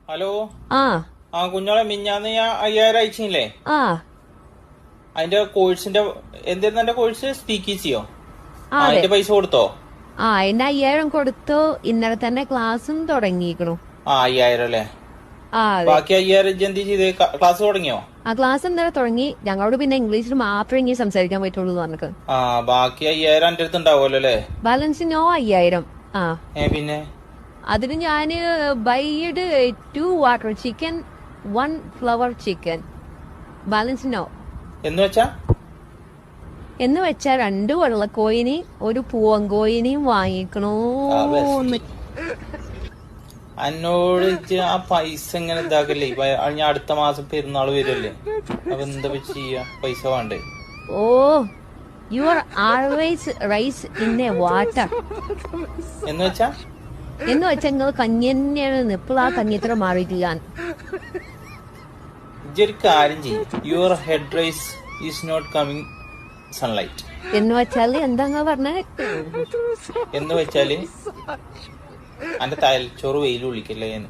Hello. ആ കുഞ്ഞോളെ മിഞ്ഞാന്ന് ഞാൻ 5000 അയച്ചില്ലേ? ആ അതിന്റെ കോഴ്സിന്റെ എന്തായിരുന്നു എന്റെ കോഴ്സ്? സ്പീക്കീസിയോ? അതെ. അതിന്റെ പൈസ കൊടുത്തോ? അതിന്റെ 5000 കൊടുത്തു. ഇന്നലെ തന്നെ ക്ലാസ്സും തുടങ്ങിയിരിക്കണു. 5000 അല്ലേ? അതെ. ബാക്കി 5000 എന്ത് ചെയ്ത്? ക്ലാസ് തുടങ്ങിയോ? ക്ലാസ് ഇന്നലെ തുടങ്ങി. ഞങ്ങളോട് പിന്നെ ഇംഗ്ലീഷിൽ മാത്രമേ ഇങ്ങനെ സംസാരിക്കാൻ പറ്റുള്ളൂ എന്ന് പറഞ്ഞിട്ട്. ബാക്കി 5000 എന്റെ അടുത്ത് ഉണ്ടാവുമല്ലോ അല്ലേ? ബാലൻസിനോ 5000. പിന്നെ അതിന് ഞാന് ബൈഡ് 2 വാട്ടർ ചിക്കൻ 1 ഫ്ലവർ ചിക്കൻ. ബാലൻസിനോ എന്ന് വെച്ചാ 2 വെള്ളക്കോയിനി 1 പൂവങ്കോയിനിയും വാങ്ങിക്കണോ. എന്നോട് ആ പൈസ ഇങ്ങനെ ഇതാക്കല്ലേ? ഞാൻ അടുത്ത മാസം പെരുന്നാള് വരുമല്ലേ? അപ്പൊ എന്താ ചെയ്യാ? പൈസ വേണ്ടേ? Oh, you are always rice in a water. എന്ന് വെച്ചാ നിങ്ങൾ കഞ്ഞി തന്നെയാണ്. ഇപ്പോൾ ആ കഞ്ഞി എത്ര മാറിയിട്ടില്ല. ഇതൊരു കാര്യം ചെയ്യും. Your head rise is not coming sunlight. എന്ന് വെച്ചാല് എന്താ പറഞ്ഞ? എന്ന് വെച്ചാല് എന്റെ തലച്ചോറ് വെയിൽ വിളിക്കല്ലേ എന്ന്.